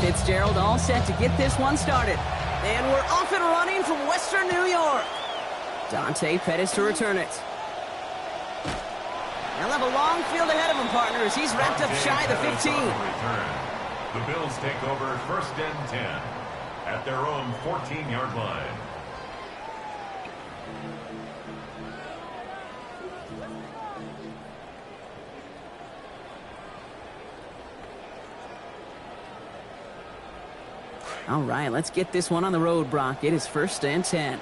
Fitzgerald all set to get this one started. And we're off and running from Western New York. Dante Pettis to return it. They'll have a long field ahead of him, partners. He's wrapped up shy of the 15. The Bills take over 1st and 10 at their own 14-yard line. All right, let's get this one on the road, Brock. It is 1st and 10.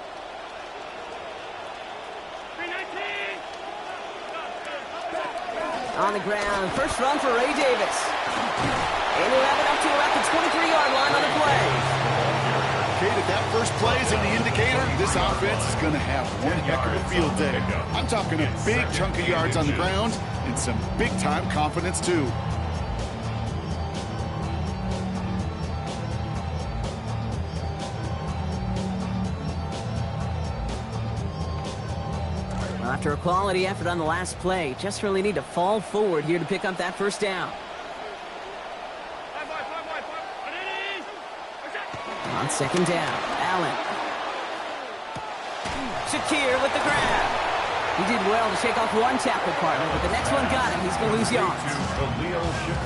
On the ground, first run for Ray Davis. And he'll have it up to about the 23-yard line on the play. Kate, if that first play is any indicator, this offense is going to have one heck of a field day. I'm talking a big chunk of yards on the ground and some big-time confidence, too. After a quality effort on the last play, just really need to fall forward here to pick up that first down. On 2nd down, Allen. Shakir with the grab. He did well to shake off one tackle partner, but the next one got him. He's going to lose yards.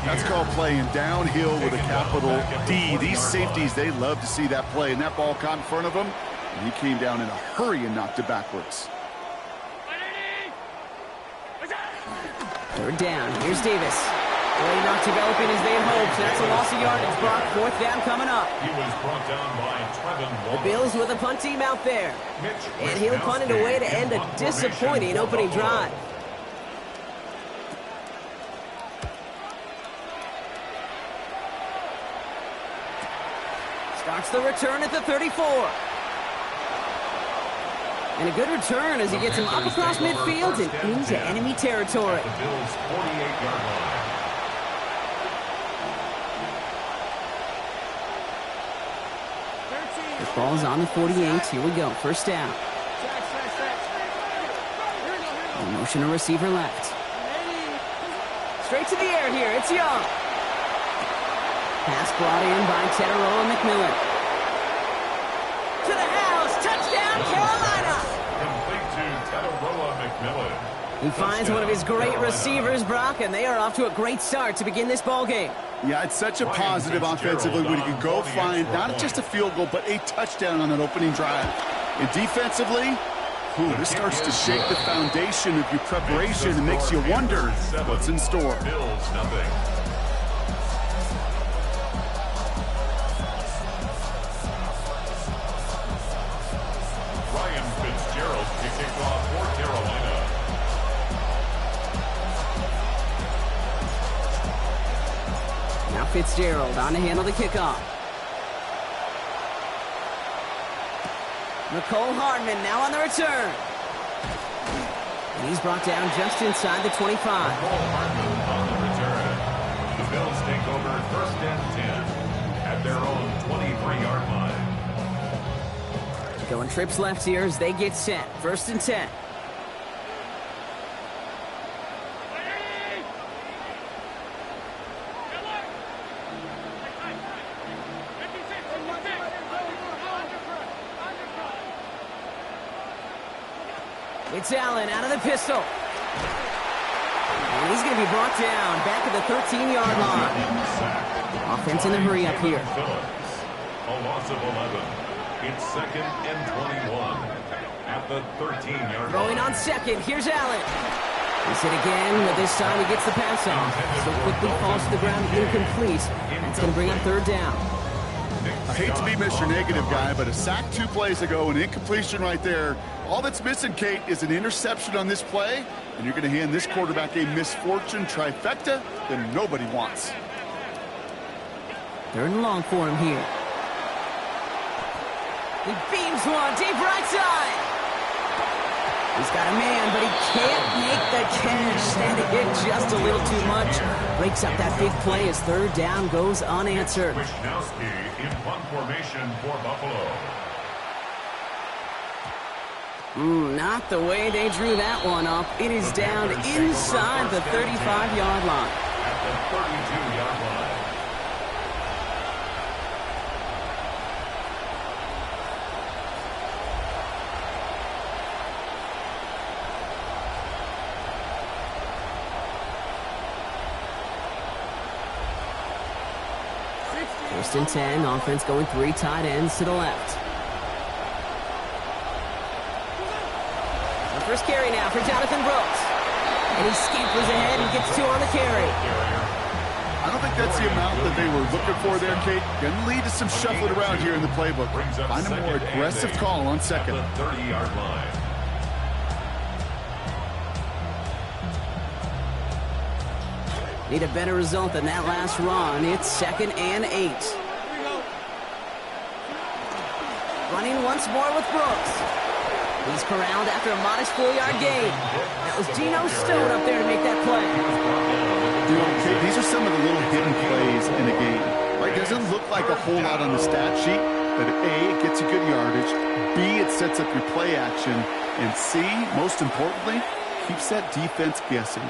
That's called playing downhill with a capital D. These safeties, they love to see that play, and that ball caught in front of him, and he came down in a hurry and knocked it backwards. 3rd down. Here's Davis. Really not developing as they had hoped. So that's a loss of yardage. Brock, 4th down coming up. He was brought down by Trevin Wallace. The Bills with a punt team out there. And he'll punt it away to end a disappointing opening drive. Starts the return at the 34. And a good return as he gets him up across midfield and into enemy territory. The Bills' 48-yard line. The ball's on the 48. Here we go. 1st down. In motion, a receiver left. Straight to the air here. It's Young. Pass brought in by Teteroa McMillan. To the house. Touchdown, Carolina. He finds one of his great receivers, Brock, and they are off to a great start to begin this ball game. Yeah, it's such a positive offensively when you can go find not just a field goal, but a touchdown on that opening drive. And defensively, this starts to shake the foundation of your preparation and makes you wonder what's in store. Bills nothing. Fitzgerald to kick off for Carolina. Now Fitzgerald on to handle the kickoff. Nicole Hardman now on the return. And he's brought down just inside the 25. Nicole Hardman on the return. The Bills take over 1st and 10 at their own 23-yard line. Going trips left here as they get set. 1st and 10. It's Allen out of the pistol. And he's going to be brought down back at the 13-yard line. Offense in the hurry up here. A loss of 11. It's 2nd and 21 at the 13-yard line. Throwing on 2nd. Here's Allen. He's hit again, but this time he gets the pass off. So quickly falls to the ground, incomplete. That's going to bring up 3rd down. I hate to be Mr. Negative guy, but a sack 2 plays ago, an incompletion right there. All that's missing, Kate, is an interception on this play, and you're going to hand this quarterback a misfortune trifecta that nobody wants. 3rd and long for him here. He beams one deep right side. He's got a man, but he can't make the catch. Standing in just a little too much. Breaks up that big play as 3rd down goes unanswered. Wisnowski in punt formation for Buffalo. Not the way they drew that one up. It is down inside the 35-yard line. At the 32-yard line. First and 10, offense going 3 tight ends to the left. The first carry now for Jonathan Brooks. And he scampers ahead and gets 2 on the carry. I don't think that's the amount that they were looking for there, Kate. Going to lead to some shuffling around here in the playbook. Find a more aggressive call on second. 30-yard line. Need a better result than that last run. It's 2nd and 8. Running once more with Brooks. He's corralled after a modest 4-yard gain. That was Geno Stone up there to make that play. You know, Kate, these are some of the little hidden plays in the game. Right? Doesn't look like a whole lot on the stat sheet, but A, it gets you good yardage. B, it sets up your play action. And C, most importantly, keeps that defense guessing.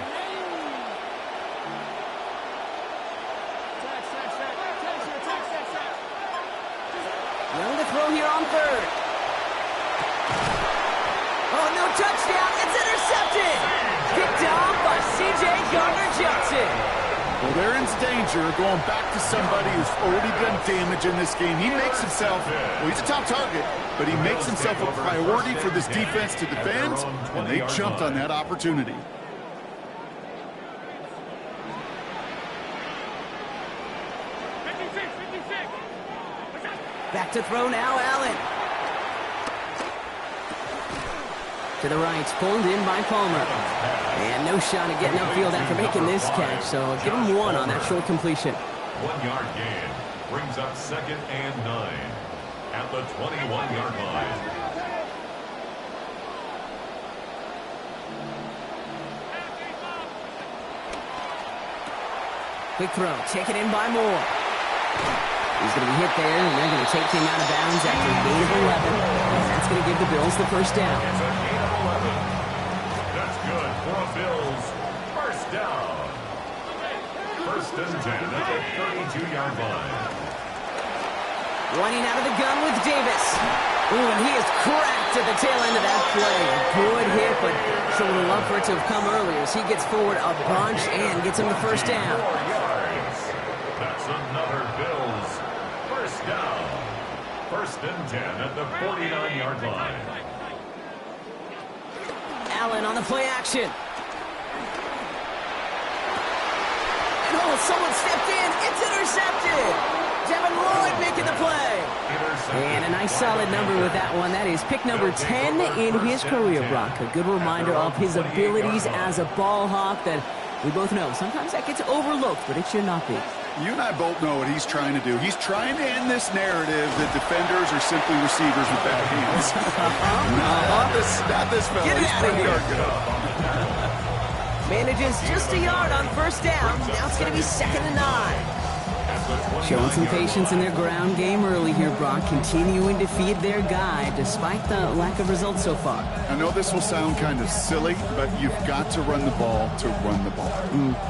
Young to throw here on 3rd. Oh, no touchdown. It's intercepted. Picked off by C.J. Gardner-Johnson. Well, they're in danger going back to somebody who's already done damage in this game. He makes himself, well, he's a top target, but he makes himself a priority for this defense to defend, and they jumped on that opportunity. Back to throw now, Allen. To the right, pulled in by Palmer. And no shot at getting upfield after making this catch, so give him 1 on that short completion. 1-yard gain brings up 2nd and 9 at the 21-yard line. Quick throw, taken in by Moore. He's going to be hit there, and they're going to take him out of bounds after a gain of 11. And that's going to give the Bills the first down. It's a gain of 11. That's good for a Bills first down. 1st and 10 at the 32-yard line. Running out of the gun with Davis. Ooh, and he is cracked at the tail end of that play. Good hit, but sure would have loved for it to have come earlier as he gets forward a bunch and gets him the first down. 4 yards. That's another Bills first down. 1st and 10 at the 49-yard line. Allen on the play action. And oh, someone stepped in. It's intercepted. Devin Lloyd making the play. And a nice solid number with that one. That is pick number 10 in his career, Brock. A good reminder of his abilities as a ball hawk that we both know. Sometimes that gets overlooked, but it should not be. You and I both know what he's trying to do. He's trying to end this narrative that defenders are simply receivers with bad hands. Not this fella. Get it out of here. Manages just a yard on first down. Now it's going to be 2nd and 9. Showing some patience in their ground game early here, Brock. Continuing to feed their guy despite the lack of results so far. I know this will sound kind of silly, but you've got to run the ball to run the ball.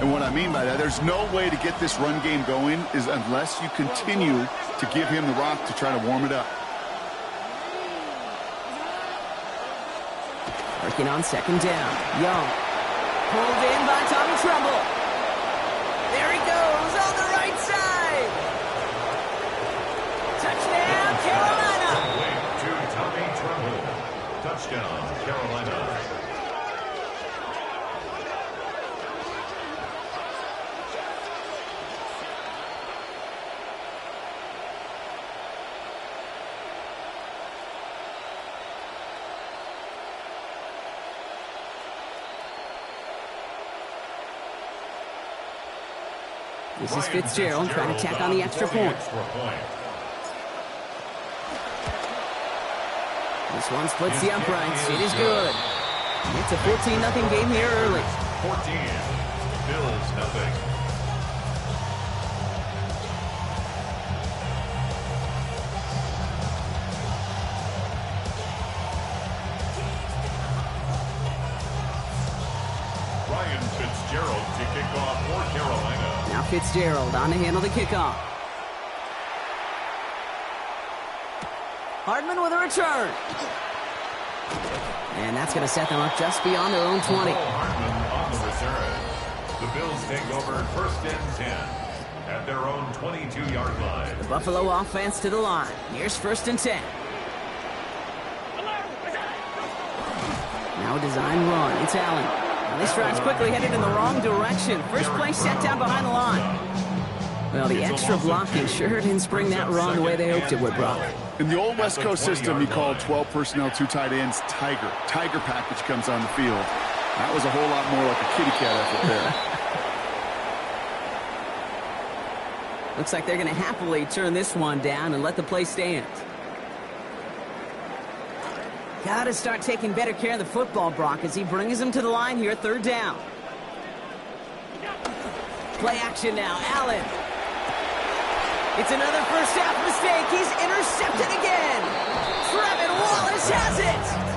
And what I mean by that, there's no way to get this run game going is unless you continue to give him the rock to try to warm it up. Working on 2nd down. Young. Pulled in by Tommy Tremble. There he goes on the right side. Touchdown, Carolina. To Tommy Tremble. Touchdown, Carolina. This is Fitzgerald trying to tack on the extra point. This one splits the uprights. It is good. It's a 14-0 game here early. 14. Bills nothing. Ryan Fitzgerald to kick off for Carolina. Now Fitzgerald on to handle the kickoff. Hardman with a return. And that's going to set them up just beyond their own 20. Hardman on the return. The Bills take over 1st and 10 at their own 22-yard line. The Buffalo offense to the line. Here's 1st and 10. Now a design run. It's Allen. And this drive's quickly headed in the wrong direction. First play set down behind the line. Well, the extra blocking sure didn't spring that run the way they hoped it would, Brock. In the old West Coast system, he called 12 personnel, 2 tight ends, Tiger. Tiger package comes on the field. That was a whole lot more like a kitty cat effort there. Looks like they're going to happily turn this one down and let the play stand. Got to start taking better care of the football, Brock, as he brings him to the line here, 3rd down. Play action now, Allen. It's another first half mistake. He's intercepted again. Trevin Wallace has it.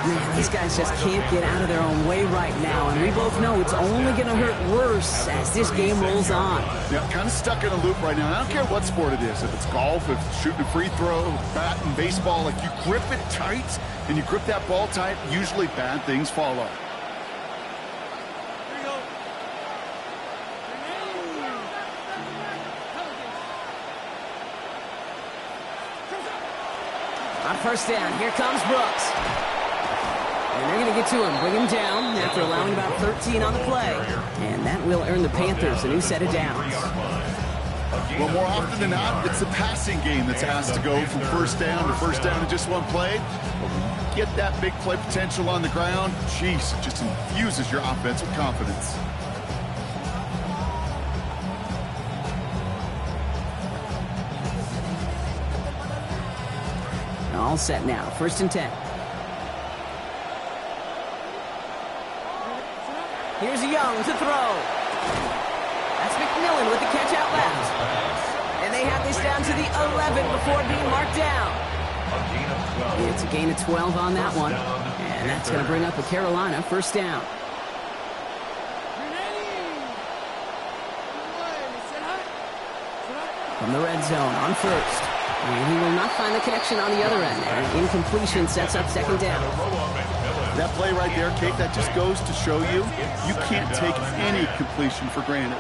Man, these guys just can't get out of their own way right now, and we both know it's only going to hurt worse as this game rolls on. Yeah, kind of stuck in a loop right now. I don't care what sport it is. If it's golf, if it's shooting a free throw, bat and baseball, like you grip it tight and you grip that ball tight, usually bad things follow. On 1st down, here comes Brooks. And they're going to get to him, bring him down after allowing about 13 on the play. And that will earn the Panthers a new set of downs. Well, more often than not, it's the passing game that's asked to go from 1st down to 1st down in just one play. Get that big play potential on the ground. Jeez, it just infuses your offense with confidence. All set now, 1st and 10. Here's Young to throw. That's McMillan with the catch out left. And they have this down to the 11 before being marked down. It's a gain of 12 on that one. And that's going to bring up a Carolina 1st down. From the red zone on 1st. And he will not find the connection on the other end. And incompletion sets up 2nd down. That play right there, Kate, that just goes to show you, you can't take any completion for granted.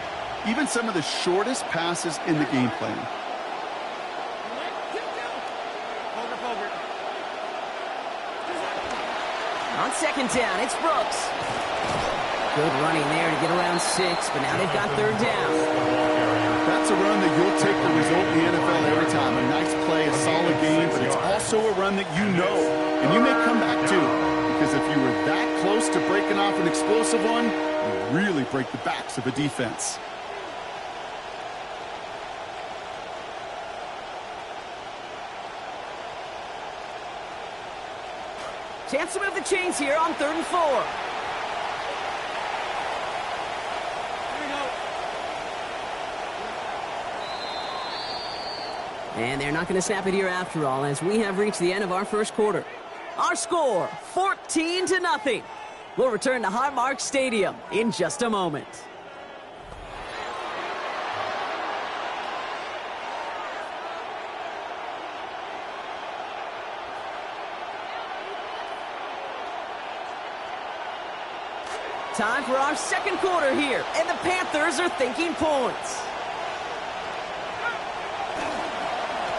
Even some of the shortest passes in the game plan. On 2nd down, it's Brooks. Good running there to get around 6, but now they've got 3rd down. That's a run that you'll take the result in the NFL every time. A nice play, a solid game, but it's also a run that you know, and you may come back to. Because if you were that close to breaking off an explosive one, you really break the backs of a defense. Chance to move the chains here on 3rd and 4. And they're not going to snap it here after all, as we have reached the end of our 1st quarter. Our score, 14-0. We'll return to Highmark Stadium in just a moment. Time for our 2nd quarter here, and the Panthers are thinking points.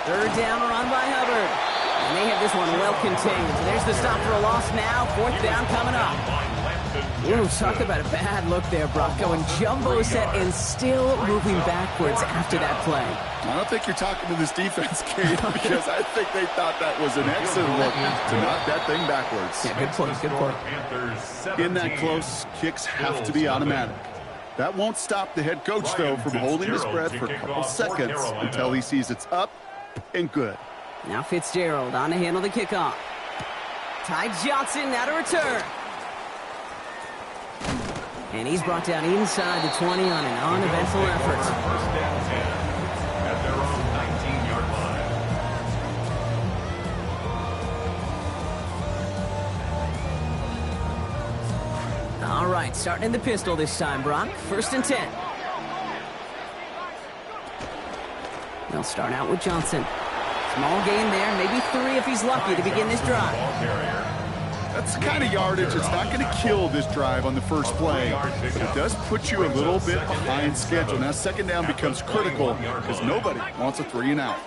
3rd down, run by Hubbard. And they have this one well contained. So there's the stop for a loss now. 4th down coming up. Ooh, talk about a bad look there, Brock. Going jumbo set and still moving backwards after that play. I don't think you're talking to this defense, Kate, because I think they thought that was an excellent look to knock that thing backwards. Yeah, good play, good play. In that close, kicks have to be automatic. That won't stop the head coach, though, from holding his breath for a couple seconds until he sees it's up and good. Now Fitzgerald on to handle the kickoff. Ty Johnson now to return. And he's brought down inside the 20 on an uneventful effort. 1st down 10 at their own 19-yard line. All right, starting in the pistol this time, Brock. 1st and 10. They'll start out with Johnson. Small gain there, maybe 3 if he's lucky to begin this drive. That's the kind of yardage it's not going to kill this drive on the first play, but it does put you a little bit behind schedule. Now second down becomes critical because nobody wants a 3 and out.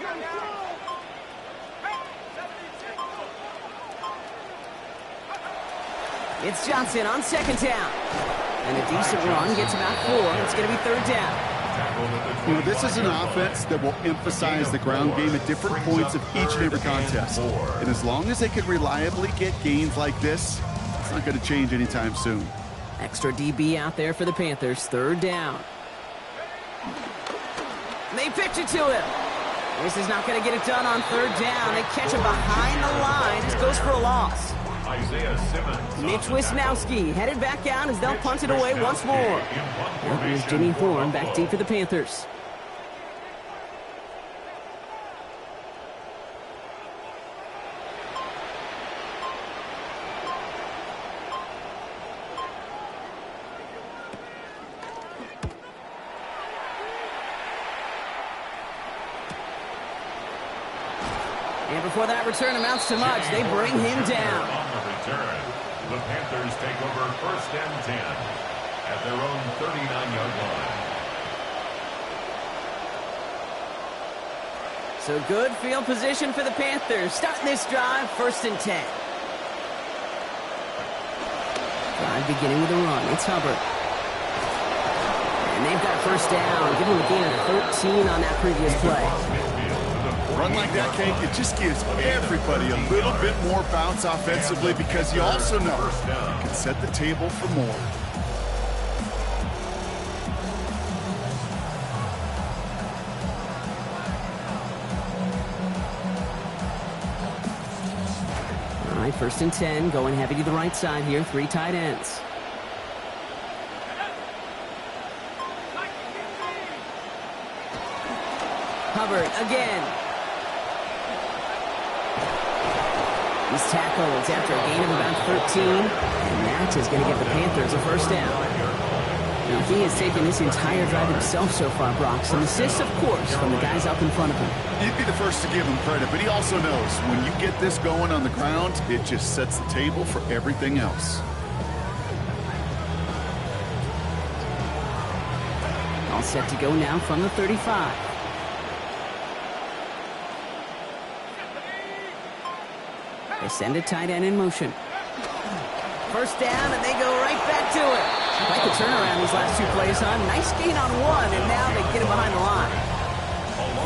It's Johnson on second down. And a decent run gets about 4. It's going to be third down. You know, this is an offense that will emphasize the ground game at different points of each and every contest. And as long as they can reliably get gains like this, it's not going to change anytime soon. Extra DB out there for the Panthers. Third down. They pitch it to him. This is not going to get it done on third down. They catch him behind the line. This goes for a loss. Mitch Wisnowski headed back out as they'll punt it away once more. Here's Jimmy Horn back deep for the Panthers. And before that return amounts to much, they bring him down. On the return, the Panthers take over first and 10 at their own 39-yard line. So good field position for the Panthers. Starting this drive, first and 10. Drive beginning with a run. It's Hubbard. And they've got a first down. Give them a gain of 13 on that previous play. Run like that, Kate, it just gives everybody a little bit more bounce offensively because you also know you can set the table for more. All right, first and 10, going heavy to the right side here, 3 tight ends. Hubbard again. He's tackled after a gain of about 13, and that is going to give the Panthers a first down. Now, he has taken this entire drive himself so far, Brock. Some assists, of course, from the guys up in front of him. You'd be the first to give him credit, but he also knows when you get this going on the ground, it just sets the table for everything else. All set to go now from the 35. They send a tight end in motion. First down, and they go right back to it. Like a turnaround these last 2 plays, huh? Nice gain on 1, and now they get him behind the line.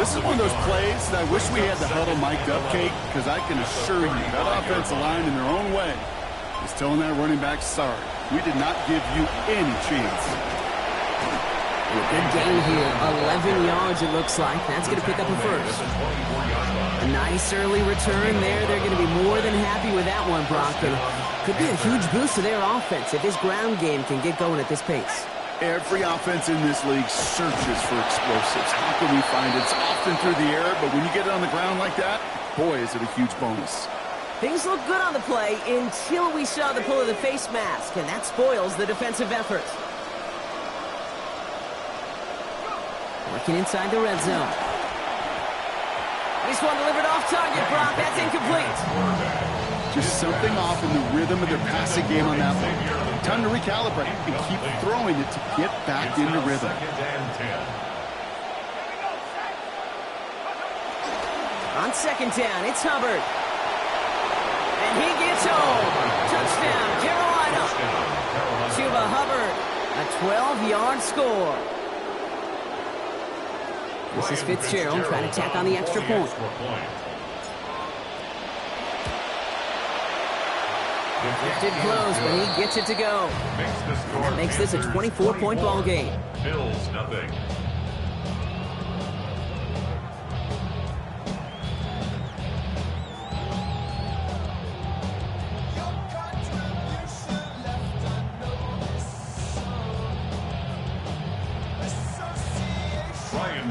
This is one of those plays that I wish we had the huddle mic'd up, Kate, because I can assure you that offensive line in their own way is telling that running back, sorry, we did not give you any chance. And a good gain here, 11 yards it looks like. That's going to pick up a first. A nice early return there. They're going to be more than happy with that one, Brock. And could be a huge boost to their offense if this ground game can get going at this pace. Every offense in this league searches for explosives. How can we find it? It's often through the air, but when you get it on the ground like that, boy, is it a huge bonus. Things look good on the play until we saw the pull of the face mask, and that spoils the defensive effort. Working inside the red zone. This one delivered off target, Brock. That's incomplete. Just something off in the rhythm of their passing game on that one. Time to recalibrate and keep throwing it to get back into rhythm. On second down, it's Hubbard. And he gets home. Touchdown, Carolina. Chuba Hubbard, a 12-yard score. This is Fitzgerald trying to tack on the extra point. Gifted close, but he gets it to go. And that makes this a 24-point ball game. Bills nothing.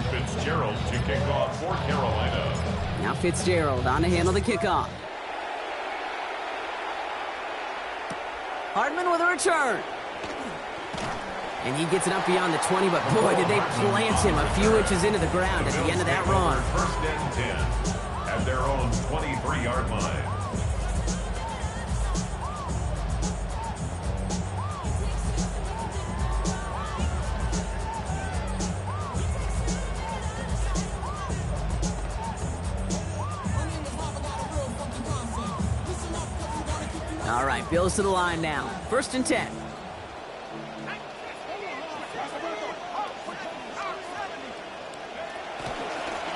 Fitzgerald to kick off for Carolina. Now Fitzgerald on to handle the kickoff. Hardman with a return. And he gets it up beyond the 20, but boy, did they plant him a few inches into the ground at the end of that run. First and 10 at their own 23-yard line. All right, Bills to the line now. 1st and 10.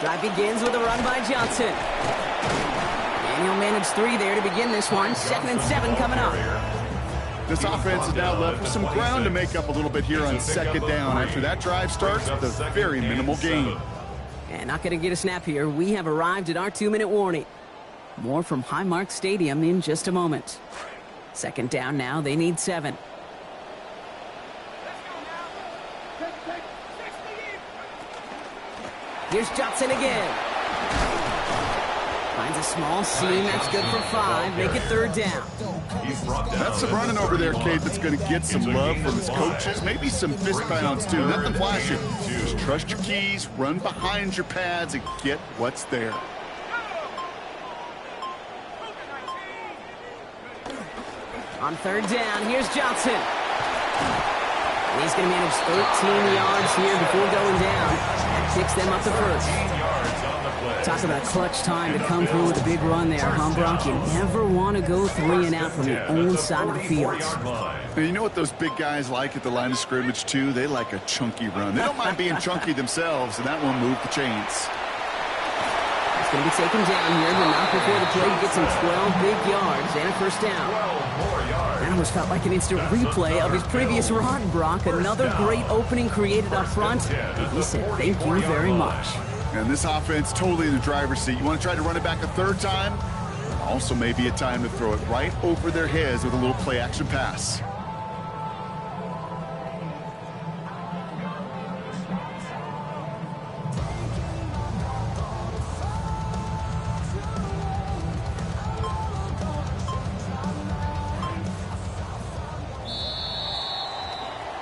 Drive begins with a run by Johnson. And he'll manage 3 there to begin this one. 2nd and 7 coming up. This offense is now left with some ground to make up a little bit here on 2nd down. After that drive starts with a very minimal gain. And not going to get a snap here. We have arrived at our 2-minute warning. More from Highmark Stadium in just a moment. 2nd down now. They need 7. Here's Johnson again. Finds a small seam. That's good for 5. Make it 3rd down. That's some running over there, Kate, that's going to get some love from his coaches. Maybe some fist pounds, too. Nothing flashy. Just trust your keys, run behind your pads, and get what's there. On 3rd down, here's Johnson. And he's going to manage 13 yards here before going down. That picks them up to 1st. Talk about clutch time to come through with a big run there, huh, Brock? You never want to go 3 and out from your own side of the field. And you know what those big guys like at the line of scrimmage, too? They like a chunky run. They don't mind being chunky themselves, and that one moved the chains. It's going to be taken down here, but not before the play gets him 12 big yards and a 1st down. That almost felt like an instant replay of his previous run, Brock. Another great opening created up front. And he said, thank you very much. And this offense totally in the driver's seat. You want to try to run it back a 3rd time? Also maybe a time to throw it right over their heads with a little play-action pass.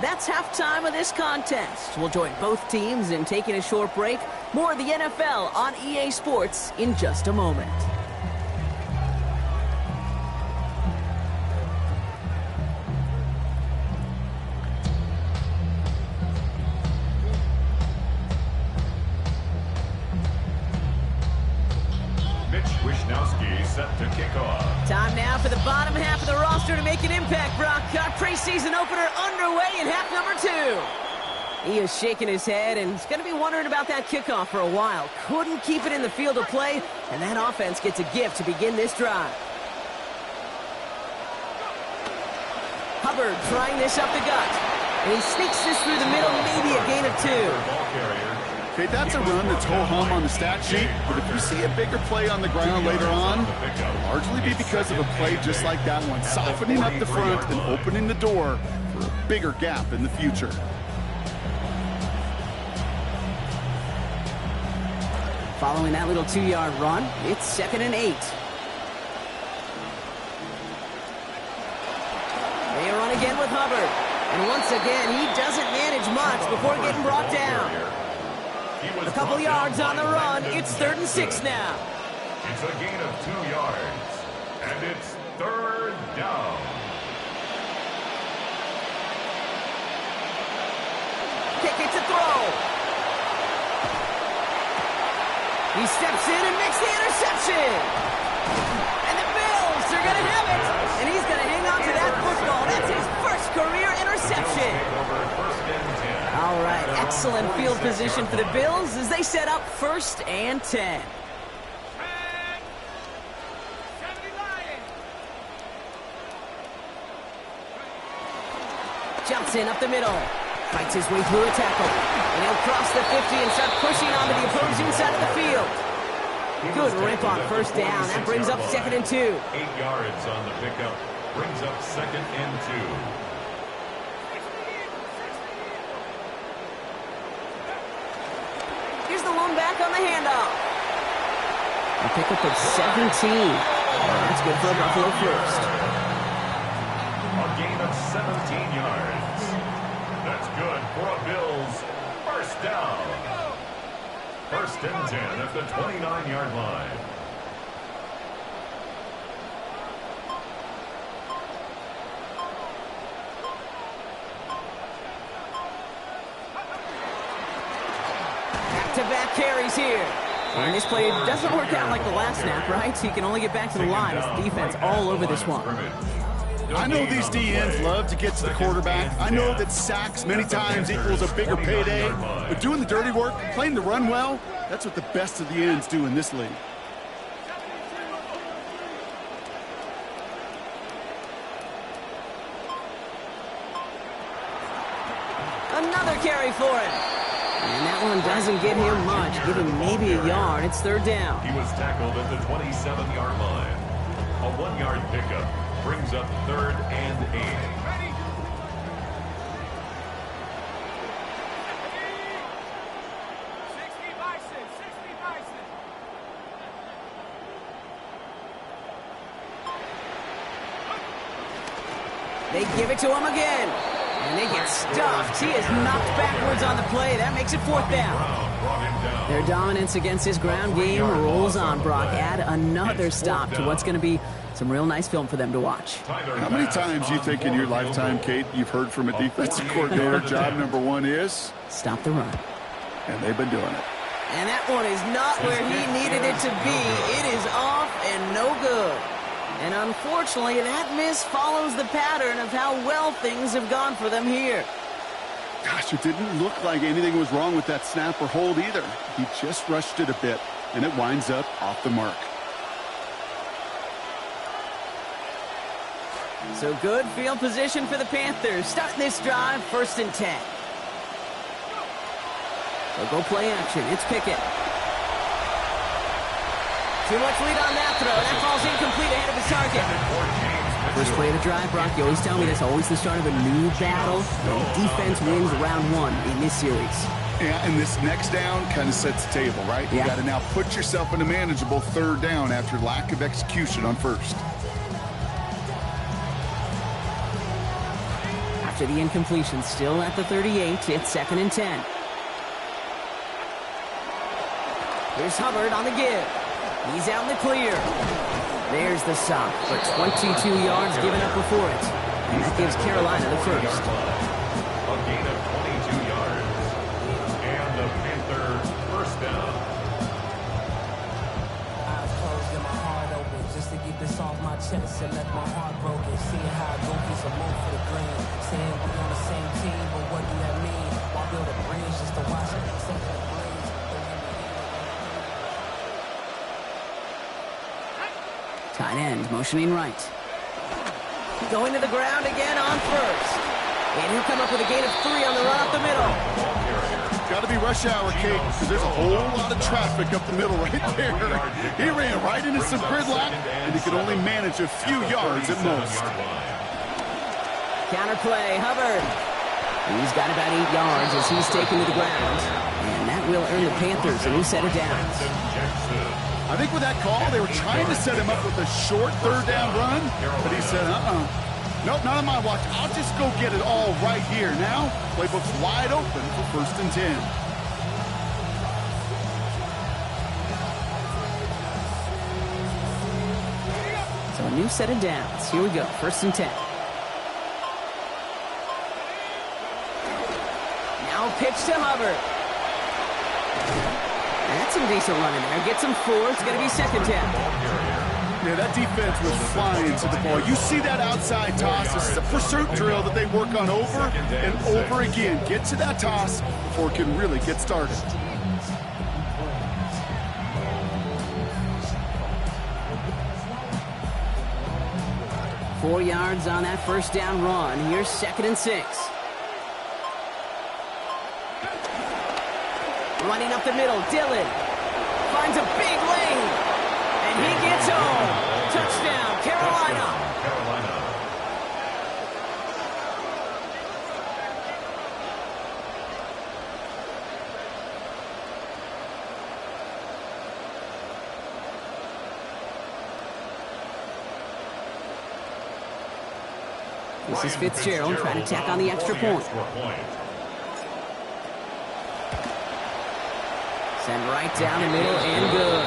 That's halftime of this contest. We'll join both teams in taking a short break. More of the NFL on EA Sports in just a moment. Set to kick off. Time now for the bottom half of the roster to make an impact, Brock. Our preseason opener underway in half number 2. He is shaking his head, and he's going to be wondering about that kickoff for a while. Couldn't keep it in the field of play, and that offense gets a gift to begin this drive. Hubbard trying this up the gut, and he sneaks this through the middle, maybe a gain of 2. Okay, that's a run that's ho-hum on the stat sheet, but if you see a bigger play on the ground later on, it'll largely be because of a play just like that one, softening up the front and opening the door for a bigger gap in the future. Following that little 2-yard run, it's 2nd and 8. They run again with Hubbard, and once again, he doesn't manage much before getting brought down. A couple yards on the run. It's 3rd and 6 now. It's a gain of 2 yards. And it's 3rd down. Kick it to throw. He steps in and makes the interception. And the Bills are going to have it. And he's going to hang on to that football. That's his first career interception. All right, excellent field position for the Bills as they set up 1st and 10. Johnson up the middle. Fights his way through a tackle. And he'll cross the 50 and start pushing onto the opposing side of the field. Good rip on 1st down. That brings up 2nd and 2. 8 yards on the pickup. Brings up 2nd and 2. Here's the one back on the handoff. A pickup of 17. That's good for a Buffalo 1st. A gain of 17 yards. That's good for a Bills 1st down. 1st and 10 at the 29-yard line. Back-to-back carries here. And this play doesn't work out like the last snap, right? So you can only get back to the line with the defense all over this one. I know these DNs love to get to the quarterback. I know that sacks many times equals a bigger payday. But doing the dirty work, playing the run well, that's what the best of the ends do in this league. Another carry for him. And that one doesn't get him much. Give him maybe a yard. It's third down. He was tackled at the 27-yard line. A 1-yard pickup brings up 3rd and 8. They give it to him again. And they get stuffed. He is knocked backwards on the play. That makes it 4th down. Their dominance against his ground game rolls on, Brock. Add another stop to what's going to be some real nice film for them to watch. How many times do you think in your lifetime, Kate, you've heard from a defensive coordinator, job number 1 is? Stop the run. And they've been doing it. And that one is not where he needed it to be. It is off and no good. And unfortunately, that miss follows the pattern of how well things have gone for them here. Gosh, it didn't look like anything was wrong with that snap or hold either. He just rushed it a bit, and it winds up off the mark. So good field position for the Panthers. Starting this drive, 1st and 10. They'll go play action. It's Pickett. Too much lead on that throw. That falls incomplete ahead of his target. First play of the drive, Brock. You always tell me that's always the start of a new battle. And defense wins round 1 in this series. Yeah, and this next down kind of sets the table, right? You got to now put yourself in a manageable 3rd down after lack of execution on 1st. After the incompletion, still at the 38, it's 2nd and 10. Here's Hubbard on the give. He's out in the clear. There's the stop for 22 yards given up before it. And that gives Carolina the first. A gain of 22 yards. And the Panthers first down. Eyes closed and my heart open just to get this off my chest and let my heart broken. Seeing how I go piece a move for the green. Saying we on the same team, but what do that mean? Why build a bridge just to watch it? Something that blaze. Tight end motioning right. Going to the ground again on 1st. And he'll come up with a gain of 3 on the run up the middle. Got to be rush hour, Kate, because there's a whole lot of traffic up the middle right there. He ran right into some gridlock, and he could only manage a few yards at most. Counter play, Hubbard. He's got about 8 yards as he's taken to the ground. And that will earn the Panthers a new set of downs. I think with that call, they were trying to set him up with a short 3rd down run, but he said, nope, not on my watch. I'll just go get it all right here. Now, playbook's wide open for 1st and 10. So a new set of downs. Here we go, 1st and 10. Now pitch to Hubbard. That's some decent running there. Gets him 4. It's going to be 2nd down. Yeah, that defense was flying to the ball. You see that outside toss. This is a pursuit drill that they work on over and over again. Get to that toss before it can really get started. Four yards on that 1st down run. Here's 2nd and 6. Running up the middle, Dillon finds a big lane, and he gets home. Touchdown, Carolina. This is Fitzgerald trying to tack on the extra point. Send right down the middle and good.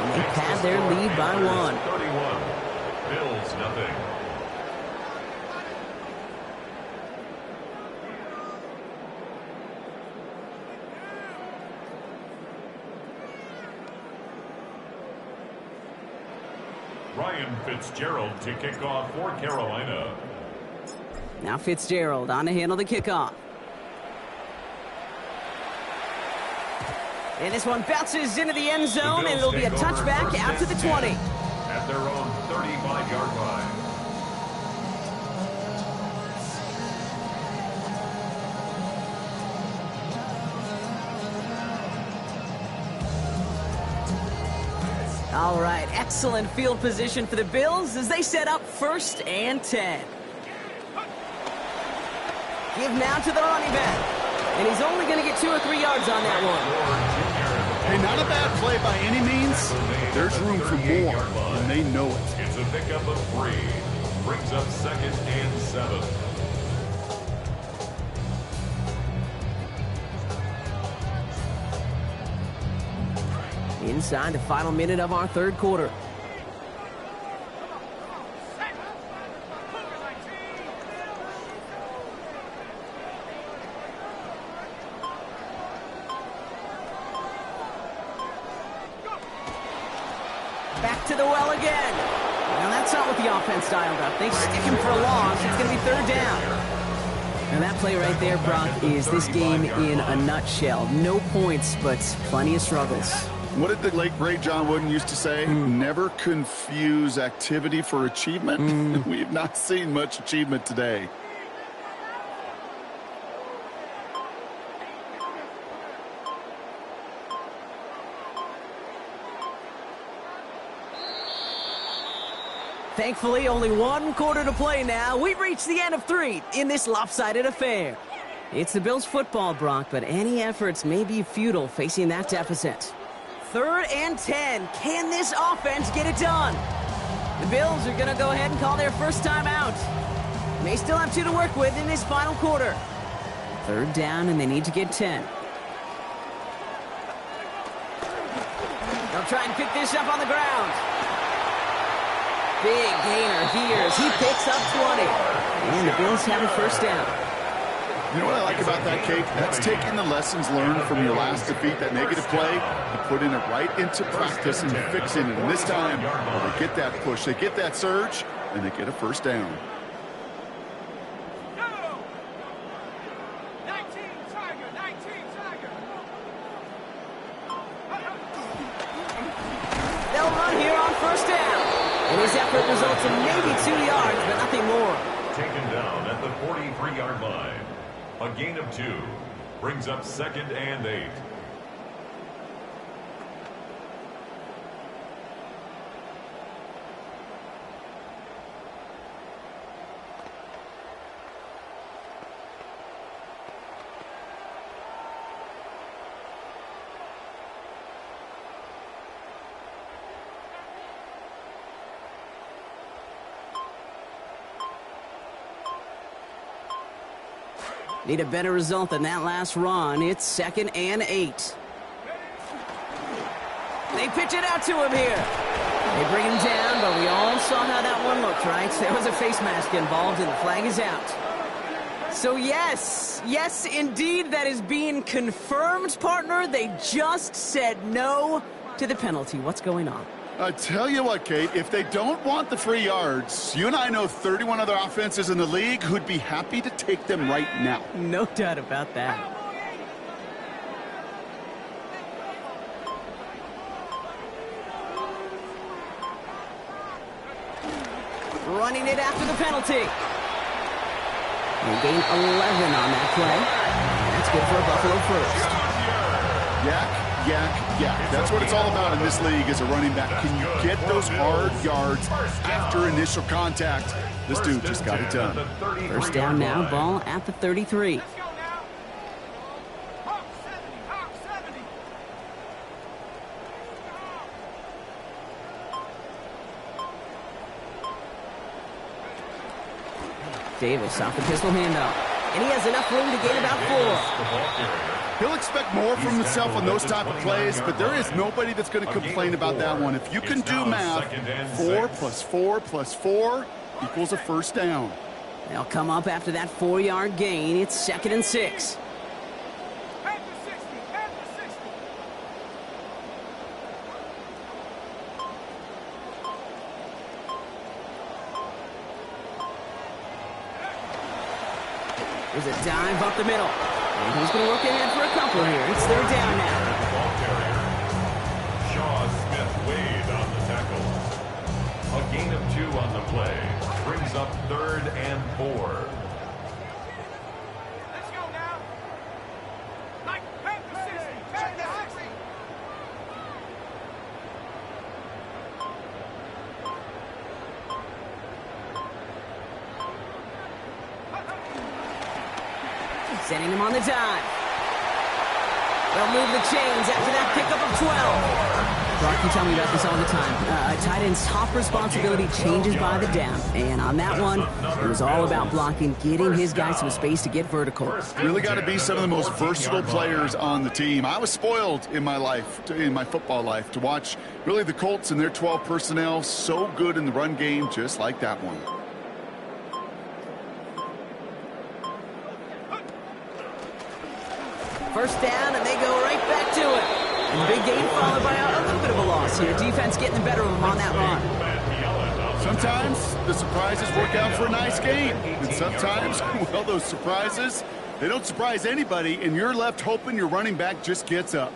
And they pad their lead by 1. 31. Bills nothing. Ryan Fitzgerald to kick off for Carolina. Now Fitzgerald on to handle the kickoff. And this one bounces into the end zone, and it'll be a touchback out to the 20. At their own 35-yard line. All right, excellent field position for the Bills as they set up 1st and 10. Give now to the running back. And he's only going to get 2 or 3 yards on that one. Hey, not a bad play by any means. There's room for more, and they know it. It's a pickup of 3. Brings up 2nd and 7. Inside the final minute of our 3rd quarter. Back to the well again. Now that's not what the offense dialed up. They stick him for a loss. It's going to be 3rd down. And that play right there, Brock, is this game in a nutshell. No points, but plenty of struggles. What did the late, great John Wooden used to say? Never confuse activity for achievement. We have not seen much achievement today. Thankfully, only 1 quarter to play now. We've reached the end of 3 in this lopsided affair. It's the Bills football, Brock, but any efforts may be futile facing that deficit. 3rd and 10. Can this offense get it done? The Bills are going to go ahead and call their first time out. May still have 2 to work with in this final quarter. 3rd down, and they need to get 10. They'll try and pick this up on the ground. Big gainer here as he picks up 20. And the Bills have a 1st down. You know what I like about that, Kate? That's taking the lessons learned from your last defeat, that negative play, and putting it right into practice and fixing it. And this time, they get that push, they get that surge, and they get a 1st down. They'll run here on 1st down. And his effort results in maybe 2 yards, but nothing more. Taken down at the 43-yard line. A gain of 2. Brings up 2nd and 8. Need a better result than that last run. It's 2nd and 8. They pitch it out to him here. They bring him down, but we all saw how that one looked, right? There was a face mask involved, and the flag is out. So yes, indeed, that is being confirmed, partner. They just said no to the penalty. What's going on? I tell you what, Kate, if they don't want the free yards, you and I know 31 other offenses in the league who'd be happy to take them right now. No doubt about that. Running it after the penalty. They gain 11 on that play. That's good for a Buffalo 1st. Yak. That's what it's all about in this league as a running back. Can you get those hard yards after initial contact? This dude just got it done. 1st down now, ball at the 33. Davis off the pistol handoff. And he has enough room to gain about 4. He'll expect more from himself on those type of plays, but there is nobody that's going to complain about that one. If you can do math, 4 plus 4 plus 4 equals a 1st down. They'll come up after that 4-yard gain. It's 2nd and 6. There's a dive up the middle. And he's going to work ahead for a couple here. It's third down now. Ball carrier. Shaw Smith-Wade on the tackle. A gain of 2 on the play. Brings up 3rd and 4. Let's go now. Like, back to 60. Back to 60. Sending him on the dive. They'll move the chains after that pickup of 12. Brock, you tell me about this all the time. A tight end's top responsibility changes by the down. And on that one, it was all about blocking, getting his guys some space to get vertical. Really got to be some of the most versatile players on the team. I was spoiled in my life, in my football life, to watch really the Colts and their 12 personnel so good in the run game, just like that one. First down, and they go right back to it. And the big gain followed by a little bit of a loss here. Defense getting the better of them on that run. Sometimes the surprises work out for a nice game. And sometimes, well, those surprises, they don't surprise anybody, and you're left hoping your running back just gets up.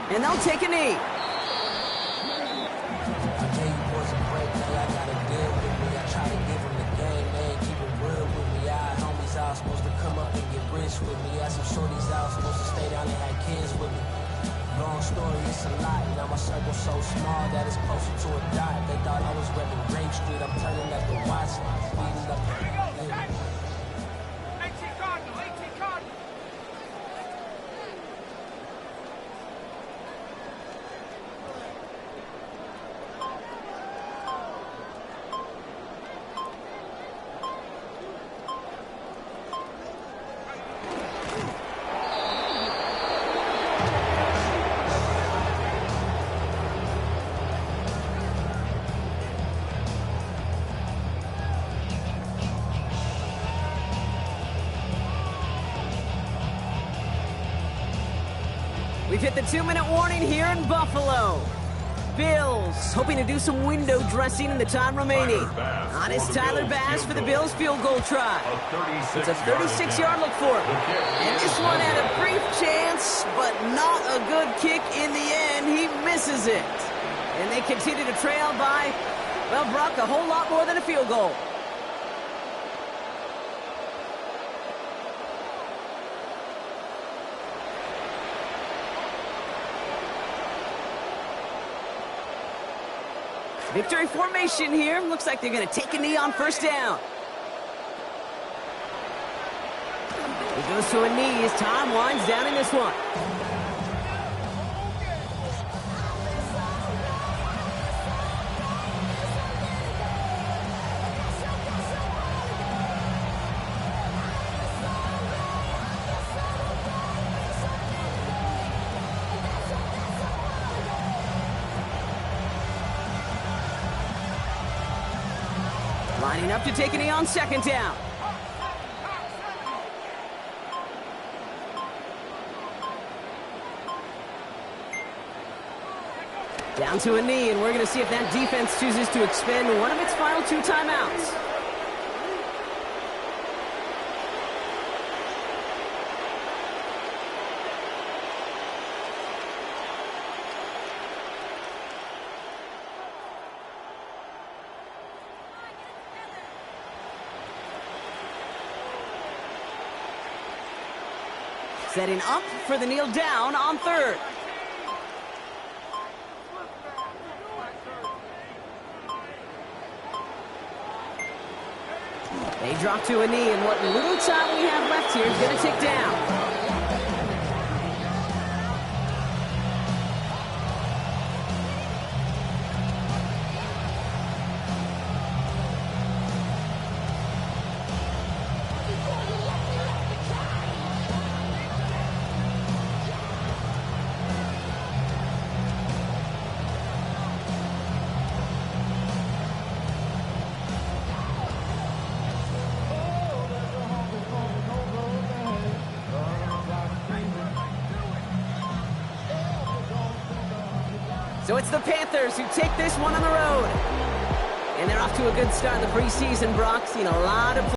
And they'll take a knee. With me, had some shorties out, supposed to stay down and had kids with me. Long story, it's a lot. Now my circle's so small that it's closer to a dot. They thought I was repping Grape Street. I'm turning up the watch, speeding up. 18 Cardinal, 18 Cardinal. We've hit the 2-minute warning here in Buffalo. Bills hoping to do some window dressing in the time remaining. On is Tyler Bass for the Bills field goal try. It's a 36-yard look for him. And this one had a brief chance, but not a good kick in the end. He misses it. And they continue to trail by, well, Brock, a whole lot more than a field goal. Victory formation here. Looks like they're going to take a knee on first down. He goes to a knee as time winds down in this one. Lining up to take a knee on second down. Down to a knee, and we're going to see if that defense chooses to expend one of its final 2 timeouts. Setting up for the kneel down on third. They drop to a knee, and what little time we have left here is going to tick down. So it's the Panthers who take this one on the road. And they're off to a good start in the preseason, Brock. Seen a lot of